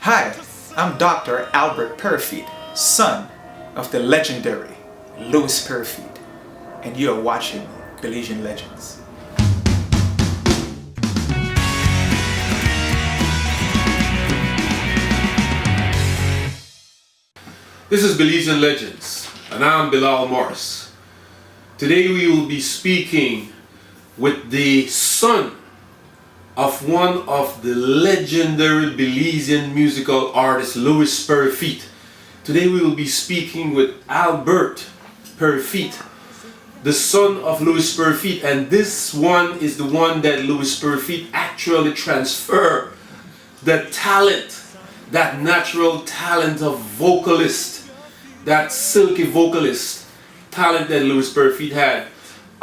Hi, I'm Dr. Albert Pyrefiette, son of the legendary Louis Pyrefiette, and you are watching Belizean Legends. This is Belizean Legends, and I'm Bilal Morris. Today we will be speaking with the son of one of the legendary Belizean musical artists, Louis Pyrefiette. Today we will be speaking with Albert Pyrefiette, the son of Louis Pyrefiette, and this one is the one that Louis Pyrefiette actually transferred the talent, that natural talent of vocalist, that silky vocalist talent that Louis Pyrefiette had.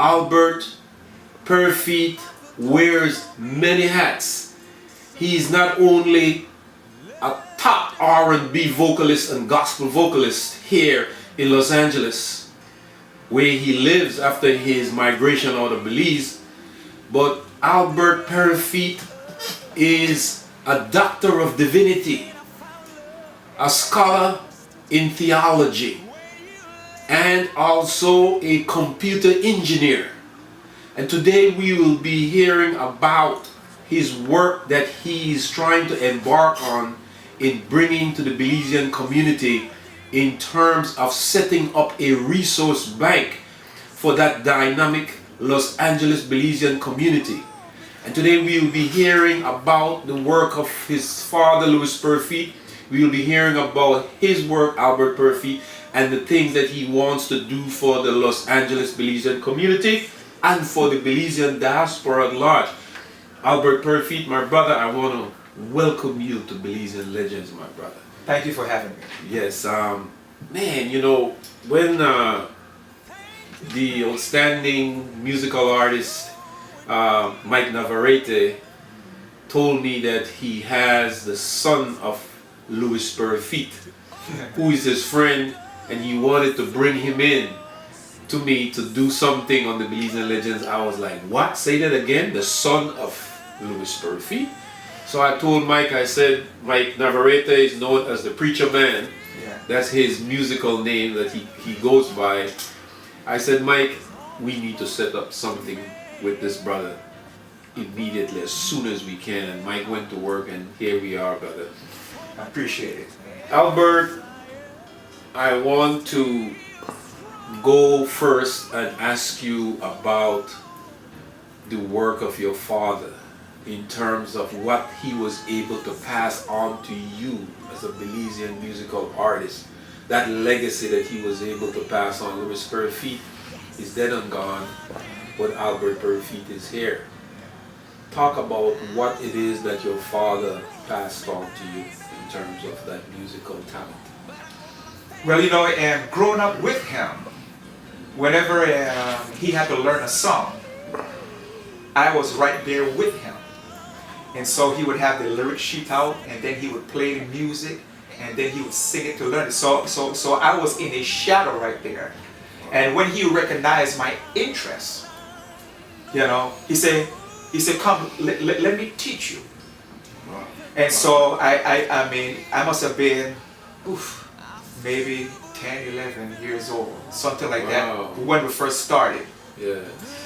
Albert Pyrefiette wears many hats. He is not only a top R&B vocalist and gospel vocalist here in Los Angeles, where he lives after his migration out of Belize, but Albert Pyrefiette is a doctor of divinity, a scholar in theology, and also a computer engineer. And today we will be hearing about his work that he is trying to embark on in bringing to the Belizean community in terms of setting up a resource bank for that dynamic Los Angeles Belizean community. And today we will be hearing about the work of his father, Louis Pyrefiette. We will be hearing about his work, Albert Pyrefiette, and the things that he wants to do for the Los Angeles Belizean community and for the Belizean diaspora at large. Albert Pyrefiette, my brother, I want to welcome you to Belizean Legends, my brother. Thank you for having me. Yes, man, you know, when the outstanding musical artist Mike Navarrete told me that he has the son of Louis Pyrefiette, who is his friend, and he wanted to bring him in to me to do something on the Belizean Legends, I was like, what? Say that again? The son of Louis Pyrefiette? So I told Mike, I said, Mike Navarrete is known as the Preacher Man. Yeah. That's his musical name that he goes by. I said, Mike, we need to set up something with this brother immediately, as soon as we can. And Mike went to work, and here we are, brother. I appreciate it. Albert, I want to go first and ask you about the work of your father in terms of what he was able to pass on to you as a Belizean musical artist. That legacy that he was able to pass on. Louis Pyrefiette is dead and gone, but Albert Pyrefiette is here. Talk about what it is that your father passed on to you in terms of that musical talent. Well, you know, growing up with him, whenever he had to learn a song, I was right there with him. And so he would have the lyric sheet out, and then he would play the music, and then he would sing it to learn it. So I was in a shadow right there. And when he recognized my interest, you know, he said, come, let me teach you. And so I mean, I must have been, maybe 10, 11 years old, something like that, when we first started. Yeah.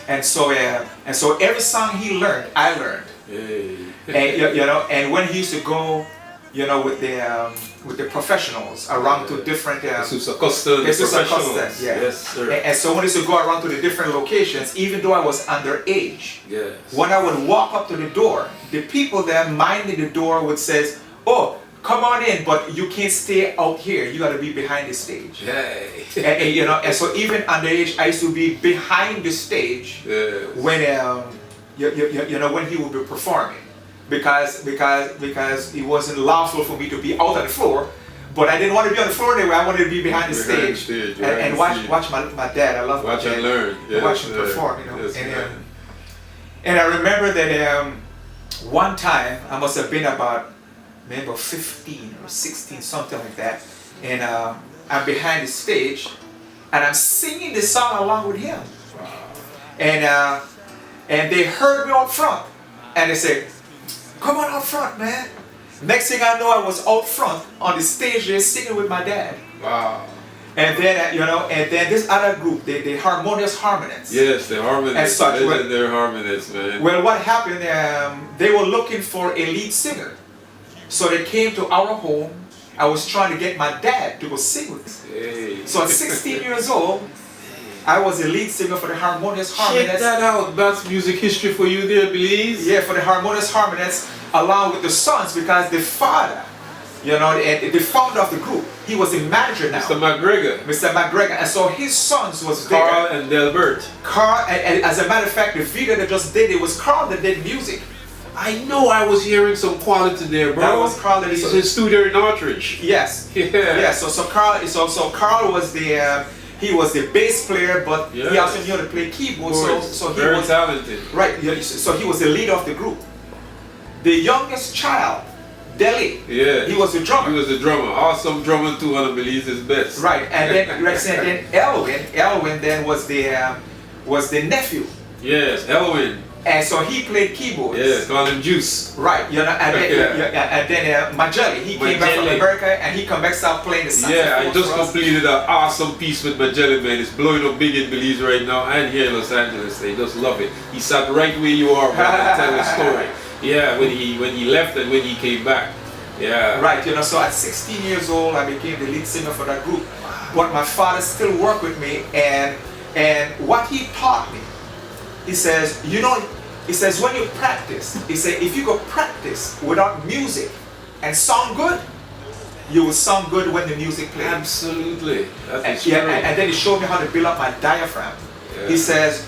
And so every song he learned, I learned. Hey. And you know, and when he used to go, you know, with the professionals around to different Jesus professionals. Yeah. Yes, sir. And so when he used to go around to the different locations, even though I was underage, Yes. when I would walk up to the door, the people there minding the door would say, "Oh, come on in, but you can't stay out here. You got to be behind the stage." Hey. And, you know, and so even underage, I used to be behind the stage. Yes. When you know, when he would be performing, because it wasn't lawful for me to be out on the floor, but I didn't want to be on the floor anyway. I wanted to be behind the stage and watch my dad. I love watch my dad. And learn. Yes, watch him perform, you know. Yes, and I remember that one time I must have been about maybe 15 or 16, something like that, and I'm behind the stage and I'm singing the song along with him. Wow. And they heard me out front, and they said, "Come on out front, man." Next thing I know, I was out front on the stage there singing with my dad. Wow. And then, and then this other group, the Harmonious Harmonists. Yes, the And harmonists. such. Legendary harmonists, man. Well, what happened, they were looking for a lead singer. So they came to our home. I was trying to get my dad to go sing with us. Hey. So at 16 years old, I was the lead singer for the Harmonious Check Harmonists. that out. That's music history for you there, Belize. Yeah, for the Harmonious Harmonists, along with the sons, because the father, the founder of the group, he was the manager now. Mr. McGregor. Mr. McGregor. And so his sons was Carl there. and Delbert. Carl, and as a matter of fact, the video they just did, it was Carl that did music. I know I was hearing some quality there, bro. That was Carl that He's in studio in Northridge. Yes. Yeah. Yeah. So Carl was the he was the bass player, but he Yes. also knew how to play keyboard. So he very was talented. right. Yeah, so he was the leader of the group. The youngest child, Deli. Yeah. He was the drummer. He was the drummer. Awesome drummer too. One of Belize's best. Right. And then Elwin then was the nephew. Yes, Elwin. And so he played keyboards. Yes, call him Juice. Right, and then Majeli, he came back from Majeli. America and he come back start playing the saxophone. Yeah, I just for us. completed an awesome piece with Magellan, man. It's blowing up big in Belize right now and here in Los Angeles. They just love it. He sat right where you are, man, and tell the story. Yeah, when he left and when he came back. Yeah. Right, so at 16 years old, I became the lead singer for that group. But my father still worked with me, and what he taught me, he says, when you practice, he said, if you go practice without music and sound good, you will sound good when the music plays. Absolutely. That's And then he showed me how to build up my diaphragm. Yeah. He says,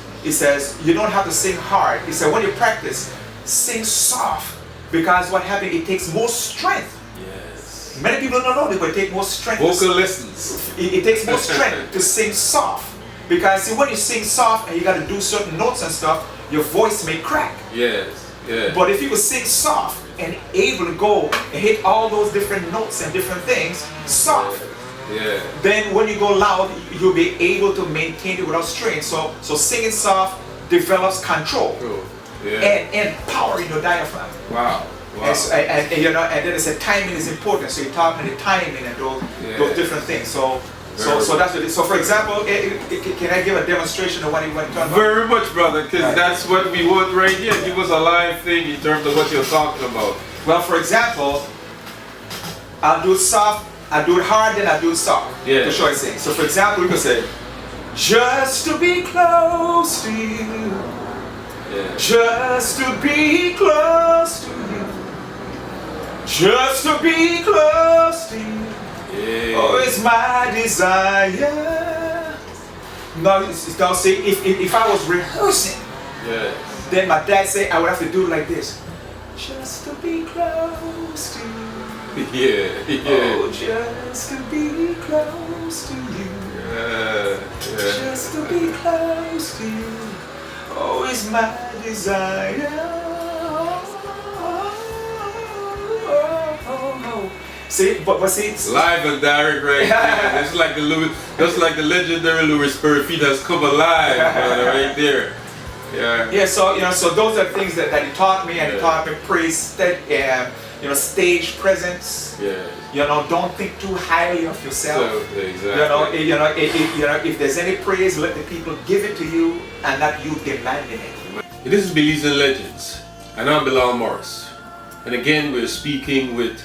you don't have to sing hard. He said, when you practice, sing soft, because what happened, it takes more strength. Yes. Many people don't know this, but it takes more strength. Vocal lessons. It takes more strength to sing soft. Because see, when you sing soft and you got to do certain notes and stuff, your voice may crack. Yes. Yeah. But if you could sing soft and able to go and hit all those different notes and different things soft, Yeah. then when you go loud, you'll be able to maintain it without strain. So singing soft develops control Cool. Yeah. and power in your diaphragm. Wow. Wow. And then it's timing is important. So you're talking the timing and those different things. So that's what it is. So for example, can I give a demonstration of what he went talking about? Very much, brother, because Right. that's what we want right here. Give us a live thing in terms of what you're talking about. Well, for example, I'll do it soft, I'll do it hard, then I'll do it soft. Yeah. To show you things. So for example, we could say, just to be close to you, Yeah. just to be close to you, just to be close to you. Yeah. Oh, it's my desire. Now see, if I was rehearsing, Yeah. then my dad said I would have to do it like this. Just to be close to you. Yeah. Oh, just to be close to you. Yeah. Just to be close to you. Oh, it's my desire. See, but see, Live and direct right there. It's like the legendary Louis Pyrefiette has come alive, brother, right there. Yeah. yeah. So those are things that he taught me, and he taught me praise, stage presence. Yeah. Don't think too highly of yourself. So, exactly. If there's any praise, let the people give it to you, and not you demanding it. This is Belizean Legends, and I'm Bilal Morris. And again, we're speaking with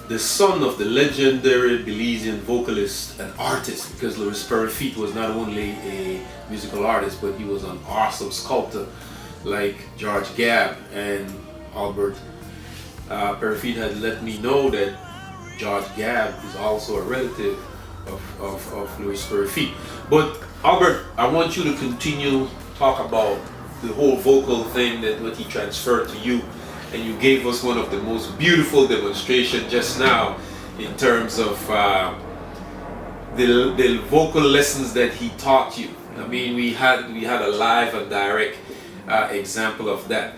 the son of the legendary Belizean vocalist and artist, because Louis Pyrefiette was not only a musical artist, but he was an awesome sculptor like George Gabb and Albert. Pyrefiette had let me know that George Gabb is also a relative of Louis Pyrefiette. But Albert, I want you to continue talk about the whole vocal thing, that what he transferred to you, and you gave us one of the most beautiful demonstrations just now in terms of the vocal lessons that he taught you. I mean, we had a live and direct example of that.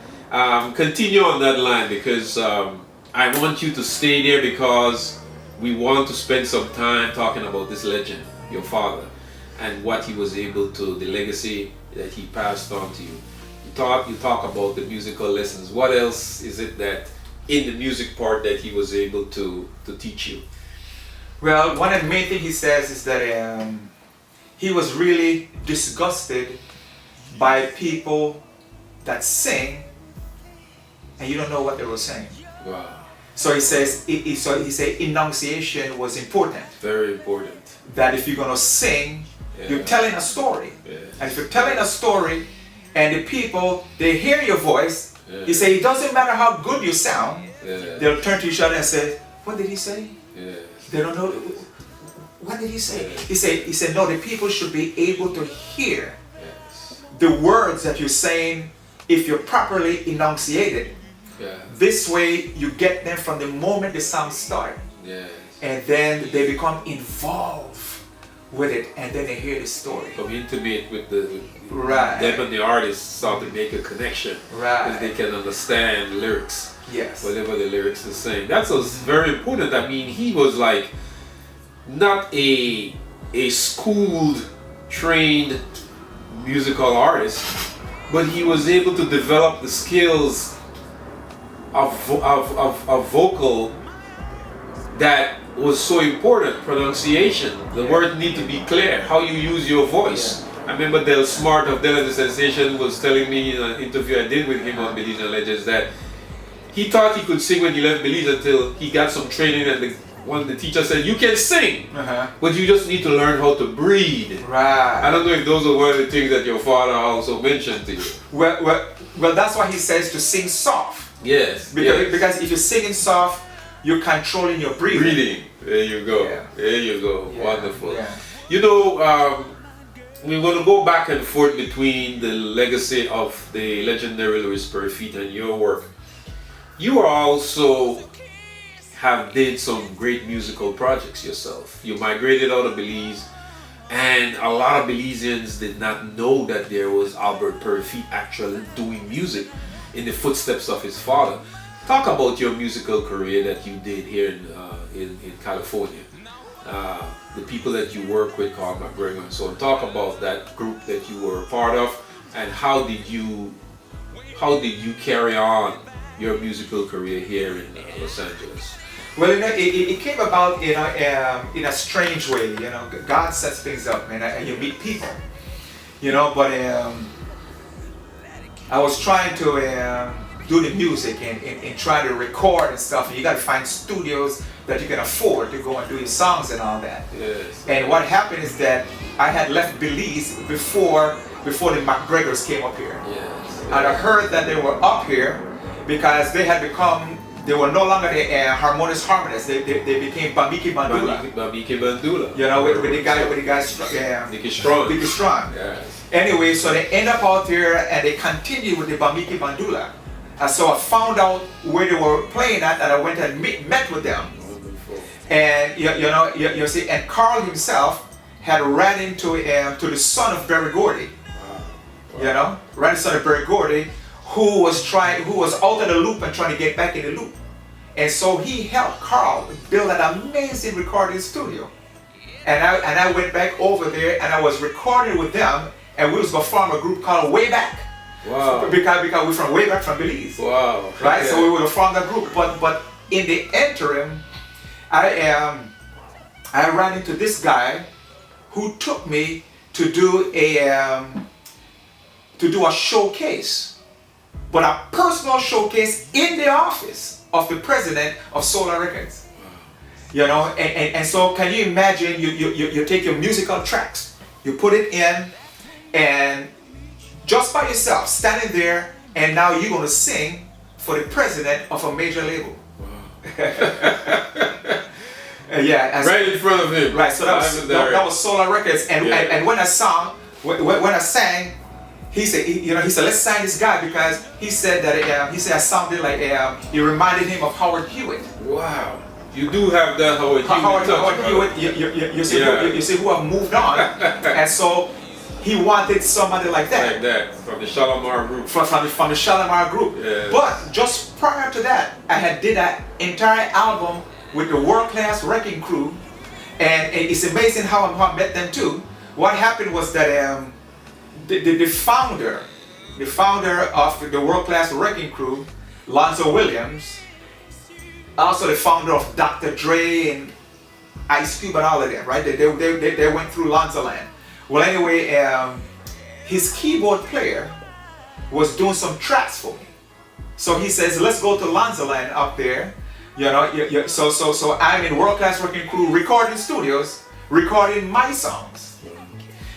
Continue on that line, because I want you to stay there, because we want to spend some time talking about this legend, your father, and what he was able to, the legacy that he passed on to you. You talk about the musical lessons. What else is it that in the music part that he was able to teach you? Well, one of the main things he says is that he was really disgusted by people that sing and you don't know what they were saying. Wow. So he says, he said enunciation was important. Very important. That if you're going to sing, you're telling a story. And if you're telling a story and the people, they hear your voice, he said it doesn't matter how good you sound, they'll turn to each other and say, what did he say? They don't know. What did he say? He said, no, the people should be able to hear the words that you're saying if you're properly enunciated. This way you get them from the moment the song starts. And then they become involved with it and then they hear the story. Become intimate with them and the artist start to make a connection. Because they can understand the lyrics. Whatever the lyrics are saying. That's very important. I mean, he was like not a schooled, trained musical artist, but he was able to develop the skills of vocal that was so important. Pronunciation, the words need to be clear, how you use your voice. I remember Del Smart of Del and the Sensation was telling me in an interview I did with him on Belizean Legends that he thought he could sing when he left Belize until he got some training and one of the teachers said, you can sing, but you just need to learn how to breathe. I don't know if those are one of the things that your father also mentioned to you. Well, that's why he says to sing soft. Because if you're singing soft, you're controlling your breathing. There you go. There you go. Wonderful. You know, we're going to go back and forth between the legacy of the legendary Louis Pyrefiette and your work. You also have did some great musical projects yourself. You migrated out of Belize, and a lot of Belizeans did not know that there was Albert Pyrefiette actually doing music in the footsteps of his father. Talk about your musical career that you did here in California. The people that you work with, Carl McGregor and so on. Talk about that group that you were a part of, and how did you carry on your musical career here in Los Angeles? Well, you know, it came about, you know, in a strange way. You know, God sets things up, man, and you meet people. You know, but I was trying to do the music and try to record and stuff. And you got to find studios that you can afford to go and do your songs and all that. And what happened is that I had left Belize before the McGregors came up here. And I heard that they were up here because they had become. They were no longer the harmonious harmonists. They became Bamiki Bandula. Bamiki Bandula. You know, with the guy Nicky Strong. Nicky Strong. Anyway, so they end up out here and they continue with the Bamiki Bandula. And so I found out where they were playing at, and I went and met with them. Wonderful. And you see, and Carl himself had ran into the son of Berry Gordy. You know, ran into the son of Berry Gordy, who was out of the loop and trying to get back in the loop. And so he helped Carl build an amazing recording studio. And I went back over there and I was recording with them, and we was gonna form a group called Way Back. Wow. Because we're from way back from Belize. Wow. Right? So we would have formed that group. But in the interim, I ran into this guy who took me to do a showcase. But a personal showcase in the office of the president of Solar Records. You know, and so can you imagine you take your musical tracks, you put it in, and just by yourself, standing there, and now you're going to sing for the president of a major label. Right in front of him. Right, so that was Solar Records, and when I sang, he said, let's sign this guy, because he said that I sounded like he reminded him of Howard Hewitt. Wow. You do have that Howard Hewitt. You see who have moved on, and so he wanted somebody like that. Like that, from the Shalimar group. From the Shalimar group. Yes. But just prior to that, I had did that entire album with the World Class Wrecking Crew, and it's amazing how I met them too. What happened was that the founder of the World Class Wrecking Crew, Lonzo Williams, also the founder of Dr. Dre and Ice Cube and all of them, right? They went through Lanzaland. Well, anyway, his keyboard player was doing some tracks for me. So he says, let's go to Lanzaland up there. You know, so I'm in World Class Wrecking Crew recording studios, recording my songs.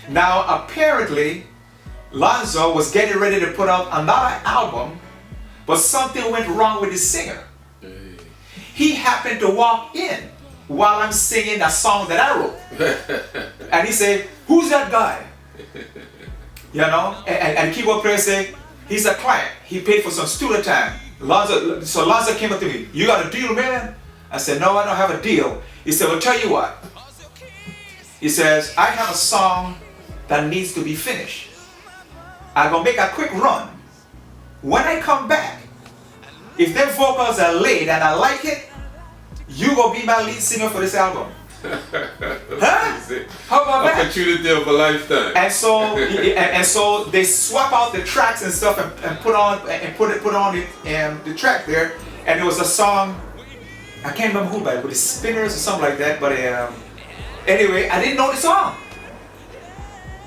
Now, apparently, Lonzo was getting ready to put out another album, but something went wrong with his singer. He happened to walk in while I'm singing a song that I wrote. And he said, who's that guy? You know, and the keyboard player said, he's a client. He paid for some studio time. So Lonzo came up to me, you got a deal, man? I said, no, I don't have a deal. He said, well, tell you what. He says, I have a song that needs to be finished. I'm going to make a quick run. When I come back, if their vocals are laid and I like it, you going to be my lead singer for this album. Huh? How about that? Opportunity of a lifetime. And so they swap out the tracks and stuff and put on the track there, and it was a song, I can't remember who by it, with the Spinners or something like that. But anyway, I didn't know the song,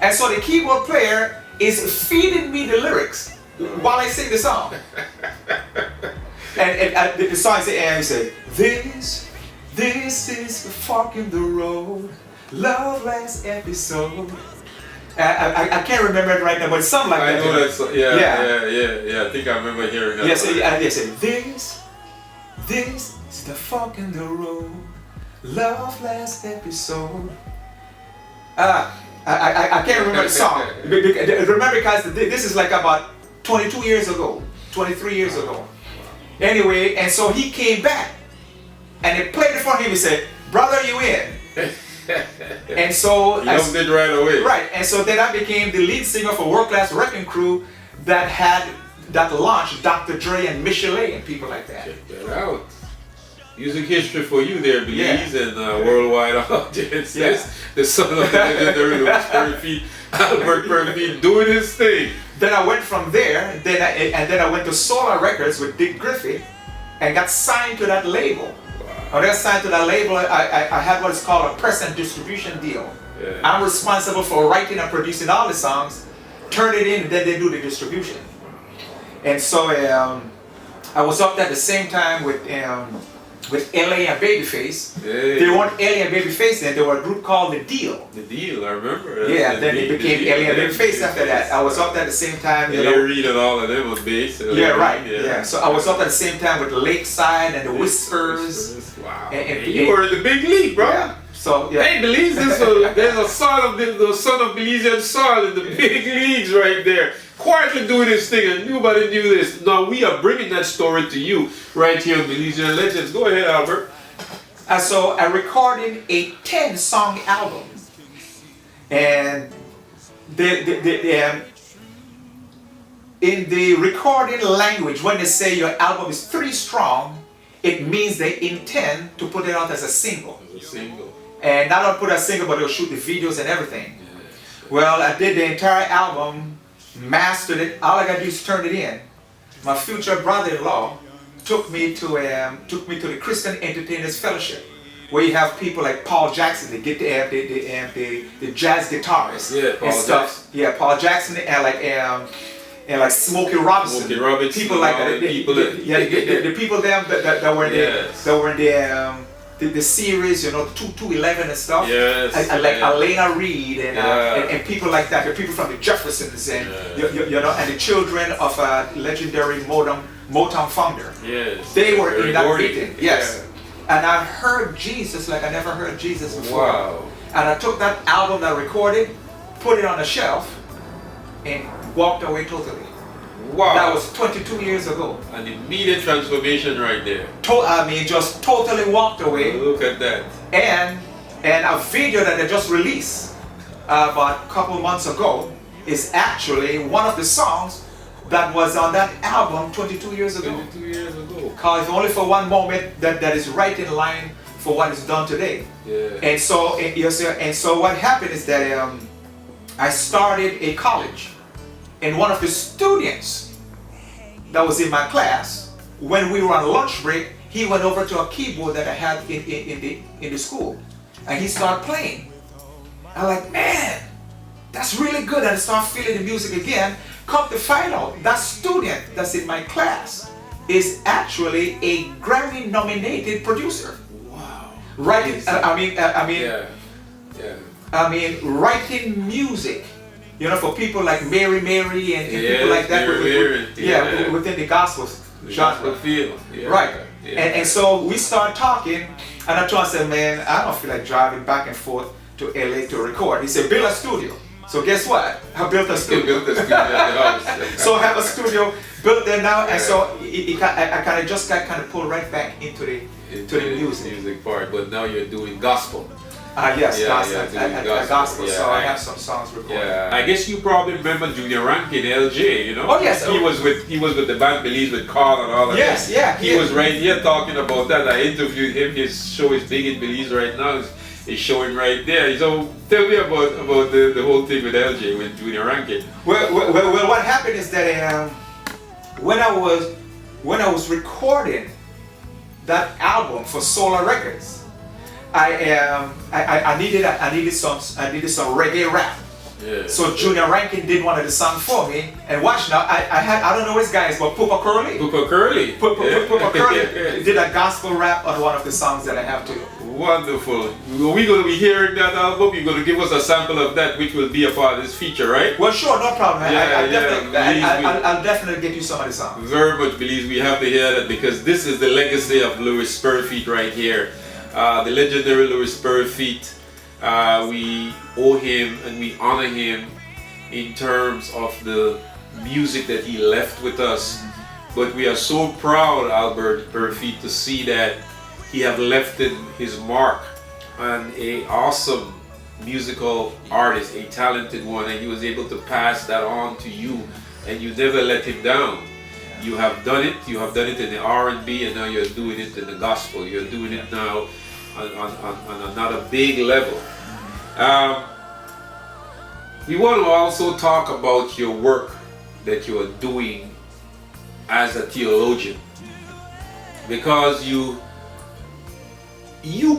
and so the keyboard player is feeding me the lyrics while I sing the song. and the song said, This is the fork in the road, love last episode. I can't remember it right now, but it's something like that. I know that song. Yeah. I think I remember hearing that. Yes, this is the fork in the road, love last episode. I can't remember the song. Remember, because this is like about 22 years ago, 23 years ago. Anyway, and so he came back. And they played it for him. He said, brother, you in. And so you loved it right away. Right. And so then I became the lead singer for World Class Wrecking Crew that launched Dr. Dre and Michelet and people like that. Check that out. Music history for you there, Belize, and worldwide audience. Yes. The son of the legendary Louis Pyrefiette, Albert Pyrefiette, doing his thing. Then I went from there, then I went to Solar Records with Dick Griffey and got signed to that label. When I got signed to that label, I had what is called a press and distribution deal. Yeah. I'm responsible for writing and producing all the songs, turn it in, and then they do the distribution. And so I was up there at the same time with LA and Babyface. Hey. They weren't LA and Babyface then, they were a group called The Deal. The Deal, I remember. Yeah, then they became LA and Babyface after that. I was up there at the same time. Reed and all of them was bass. Yeah, right. Yeah. So I was up at the same time with Lakeside and the Whispers. Wow. And you were in the big league, bro. Yeah. So yeah. Hey, Belize, there's a son of Belizean soil in the big leagues right there, quietly doing his thing, and nobody knew this. Now we are bringing that story to you right here on Belizean Legends. Go ahead, Albert. So I recorded a 10-song album, and in the recording language, when they say your album is 3 strong, it means they intend to put it out as a single. And not only put a single, but they'll shoot the videos and everything. Yeah. Well, I did the entire album, mastered it. All I got to do is turn it in. My future brother-in-law took me to the Christian Entertainers Fellowship, where you have people like Paul Jackson, the jazz guitarist and stuff. Jackson. Yeah, Paul Jackson and like Smokey Robinson. People like that. The people there that were in the series, 211 and stuff. Yes. Like Elena Reed and people like that. The people from the Jeffersons and and the children of a legendary Motown founder. Yes. They were in that meeting. Yes. Yeah. And I heard Jesus like I never heard Jesus before. Wow. And I took that album that I recorded, put it on a shelf, and walked away totally. Wow. That was 22 years ago. An immediate transformation right there. Just totally walked away. Look at that. And a video that I just released about a couple months ago is actually one of the songs that was on that album 22 years ago. 22 years ago. Because only for one moment that is right in line for what is done today. Yeah. And so what happened is that I started a college. And one of the students that was in my class, when we were on lunch break, he went over to a keyboard that I had in the school, and he started playing. I'm like, man, that's really good. And I start feeling the music again. Come to find out, that student that's in my class is actually a Grammy-nominated producer. Wow. Writing, Yeah. writing music, for people like Mary and people like that. Within the gospel genre. Field. Yeah. Right. Yeah. And so we start talking, and I told him, I said, man, I don't feel like driving back and forth to LA to record. He said, build a studio. So guess what? I built a studio. So I have a studio built there now, and so I kind of just got pulled right back into the music part. But now you're doing gospel. Yes, gospel. gospel. Yeah, So I have some songs recorded. Yeah, I guess you probably remember Junior Rankin, LJ. Oh yes, he was with the band Belize with Carl and all of yes, that. Yeah, he was right here talking about that. I interviewed him. His show is big in Belize right now. It's showing right there. So tell me about the whole thing with LJ, with Junior Rankin. Well, what happened is that when I was recording that album for Solar Records, I needed some reggae rap. Yeah. So Junior Rankin did one of the songs for me, and watch now, I don't know his guys, but Poopa Curly. Poopa Curly. Poopa Curly did a gospel rap on one of the songs that I have too. Wonderful. We're going to be hearing that album. You're going to give us a sample of that, which will be a part of this feature, right? Well, sure, no problem. Yeah, I'll definitely get you some of the songs. Very much, Belize. We have to hear that because this is the legacy of Louis Pyrefiette right here. The legendary Louis Pyrefiette. We owe him and we honor him in terms of the music that he left with us. But we are so proud, Albert Pyrefiette, to see that he have left his mark on an awesome musical artist, a talented one, and he was able to pass that on to you, and you never let him down. You have done it. You have done it in the R&B, and now you're doing it in the gospel. You're doing it now on another big level. We want to also talk about your work that you are doing as a theologian, because you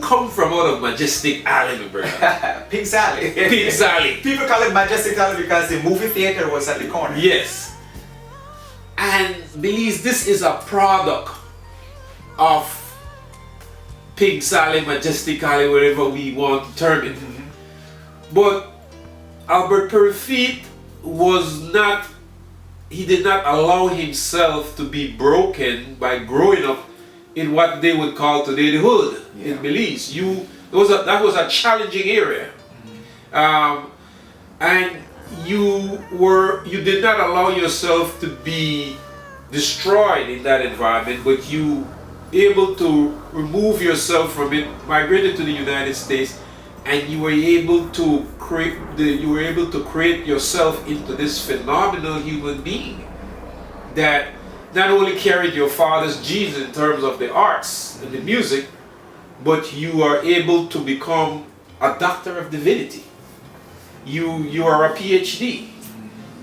come from out of Majestic Alley, my brother. Pink Alley. Pink Alley. People call it Majestic Alley because the movie theater was at the corner. Yes. And Belize, this is a product of Pink Alley, Majestic Alley, whatever we want to term it. But Albert Pyrefiette he did not allow himself to be broken by growing up in what they would call today the hood in Belize. That was a challenging area, and you did not allow yourself to be destroyed in that environment, but you able to remove yourself from it, migrated to the United States, and you were able to create yourself into this phenomenal human being that not only carried your father's genes in terms of the arts and the music, but you are able to become a doctor of divinity. You are a PhD.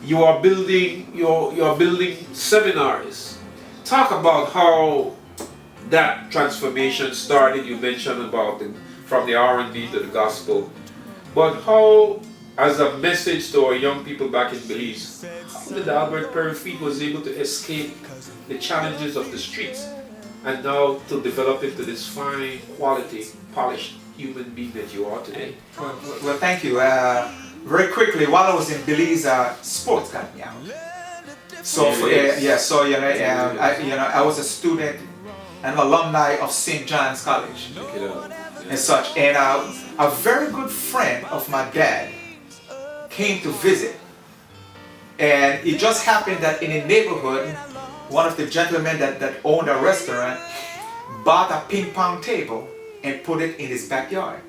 You are building seminars. Talk about how that transformation started. You mentioned about from the R&B to the gospel, but how, as a message to our young people back in Belize, how did Albert Pyrefiette was able to escape the challenges of the streets and now to develop into this fine, quality, polished human being that you are today? Well, thank you. Very quickly, while I was in Belize, sports got me out. So I was a student and alumni of St. John's College and such. And a very good friend of my dad came to visit. And it just happened that in a neighborhood, one of the gentlemen that owned a restaurant bought a ping pong table and put it in his backyard.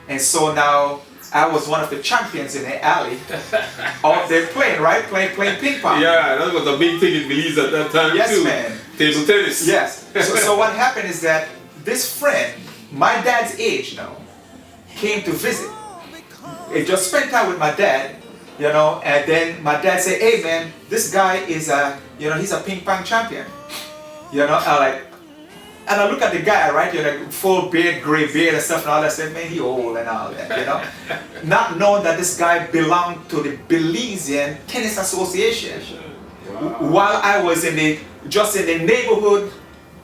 And so now I was one of the champions in the alley out there playing, right? Playing ping pong. Yeah, that was a big thing in Belize at that time too. Yes, man. Table tennis. Yes. So what happened is that this friend, my dad's age now, came to visit. He just spent time with my dad, and then my dad said, hey man, this guy is he's a ping pong champion. I'm like, And I look at the guy, right, full beard, gray beard and stuff and all that. I said, man, he old and all that, Not knowing that this guy belonged to the Belizean Tennis Association. Wow. While I was just in the neighborhood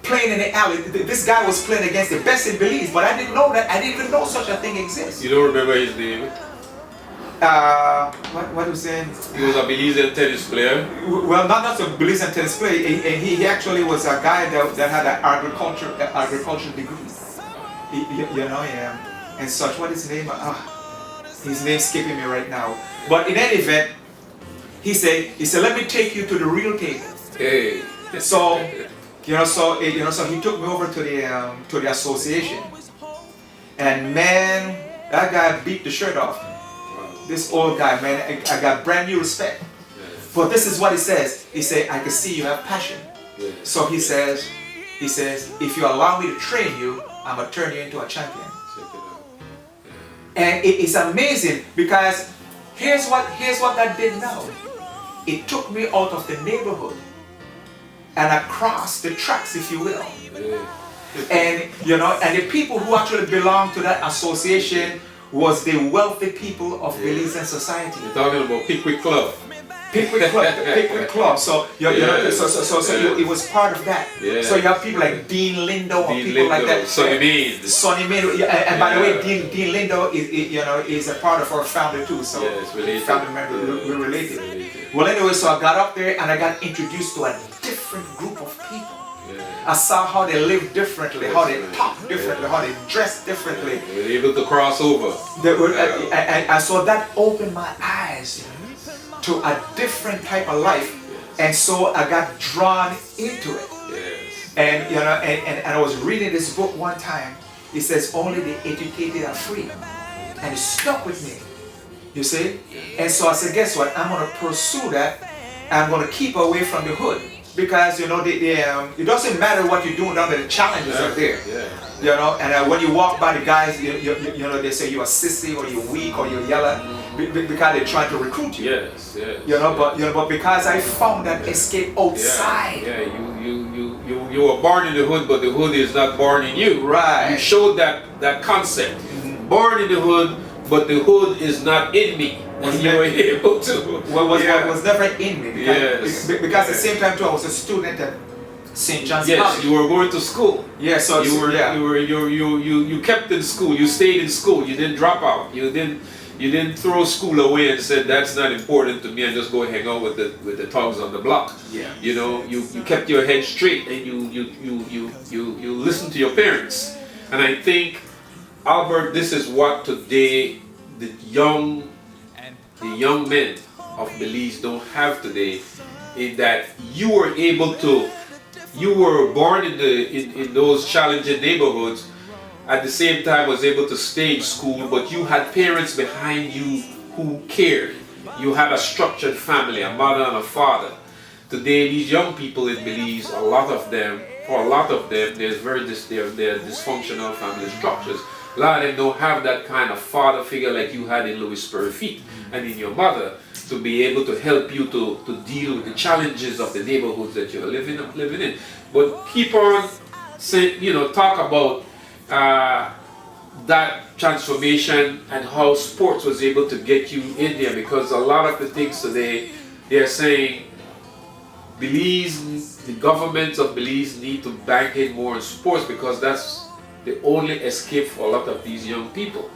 playing in the alley, this guy was playing against the best in Belize, but I didn't know that. I didn't even know such a thing exists. You don't remember his name? What was it? He was a Belizean tennis player. Well, not a Belizean tennis player. He actually was a guy that had an agriculture degree. And such. What is his name? His name's skipping me right now. But in any event, he said, let me take you to the real table. Hey. So he took me over to the association, and man, that guy beat the shirt off me. This old guy, man, I got brand new respect. But this is what he says. He said, I can see you have passion. So he says, if you allow me to train you, I'm gonna turn you into a champion. And it's amazing because here's what that did now. It took me out of the neighborhood and across the tracks, if you will. And and the people who actually belong to that association was the wealthy people of Belizean society. You're talking about Pickwick Club. Pickwick Club. So it was part of that. Yeah. So you have people like Dean Lindo or people like that. Sonny Mead. And by the way, Dean Lindo is a part of our family too. So family member, we're related. Well, anyway, so I got up there and I got introduced to a different group of people. I saw how they live differently, how they talk differently, how they dress differently. They were able to cross over. And so that opened my eyes to a different type of life, and so I got drawn into it. And and I was reading this book one time. It says only the educated are free, and it stuck with me. You see? And so I said, guess what? I'm gonna pursue that. I'm gonna keep away from the hood. Because it doesn't matter what you're doing down there, the challenges are there. And when you walk by the guys, they say you're a sissy or you're weak or you're yellow because they're trying to recruit you. But because I found that escape outside. You were born in the hood, but the hood is not born in you. Right. You showed that concept. Born in the hood, but the hood is not in me. Was never able to. Was never in me because at the same time too, I was a student at St. John's College. Yes, you were going to school. Yeah, so you kept in school. You stayed in school. You didn't drop out. You didn't throw school away and said that's not important to me and just go hang out with the thugs on the block. Yeah. You kept your head straight and you listened to your parents. And I think, Albert, this is what today the young men of Belize don't have today, in that you were born in those challenging neighborhoods, at the same time was able to stay in school, but you had parents behind you who cared. You had a structured family, a mother and a father. Today, these young people in Belize, for a lot of them, there's they're dysfunctional family structures. A lot of them don't have that kind of father figure like you had in Louis Pyrefiette and in your mother to be able to help you to deal with the challenges of the neighborhoods that you're living in. But keep on saying, talk about that transformation and how sports was able to get you in there, because a lot of the things today, they're saying Belize, the governments of Belize need to bank in more on sports, because that's the only escape for a lot of these young people,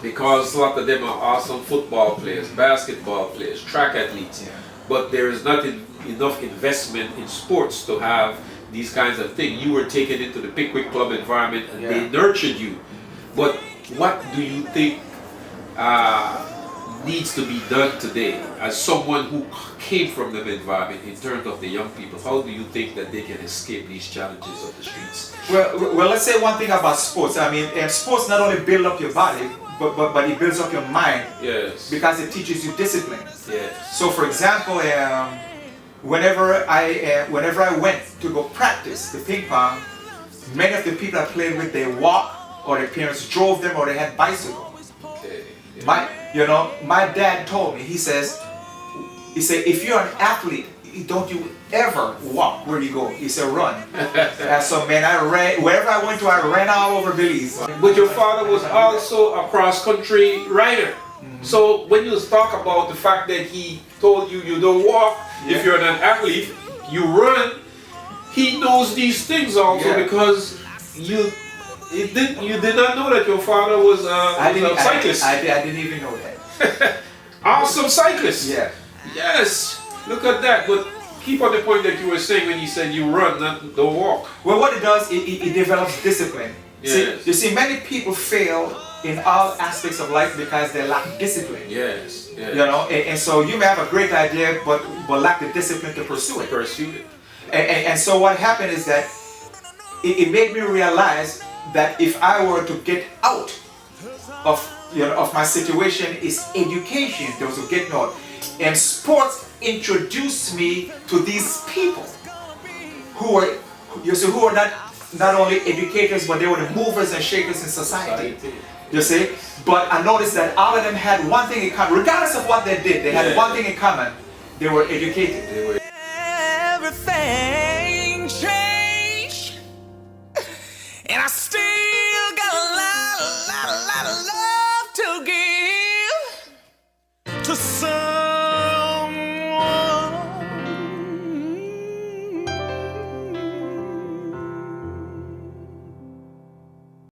because a lot of them are awesome football players, basketball players, track athletes, but there is not enough investment in sports to have these kinds of things. You were taken into the Pickwick Club environment and they nurtured you. But what do you think needs to be done today as someone who came from the environment in terms of the young people? How do you think that they can escape these challenges of the streets? Well, let's say one thing about sports. I mean, sports not only build up your body, but it builds up your mind. Yes. Because it teaches you discipline. Yes. So, for example, whenever I went to go practice the ping pong, many of the people I played with, they walked, or their parents drove them, or they had bicycles. Okay. Yeah. My dad told me, he said, if you're an athlete, don't you ever walk where you go. He said, run. And so, man, I ran, wherever I went to, I ran all over Belize. But your father was also a cross-country rider. So when you talk about the fact that he told you you don't walk, if you're an athlete, you run, he knows these things also because you did not know that your father was a cyclist. I didn't even know that. Awesome cyclist. Yeah. Yes. Look at that. But keep on the point that you were saying when you said you run, not don't walk. Well, what it does, it develops discipline. Yes. You see, many people fail in all aspects of life because they lack discipline. Yes. Yes. You know, and so you may have a great idea, but lack the discipline to pursue it. Pursue it. And so what happened is that it made me realize that if I were to get out of my situation, is education. There was a getting out, and sports introduced me to these people who are not only educators, but they were the movers and shakers in society. You see, but I noticed that all of them had one thing in common, regardless of what they did. They had one thing in common: they were educated. Everything changed, and I still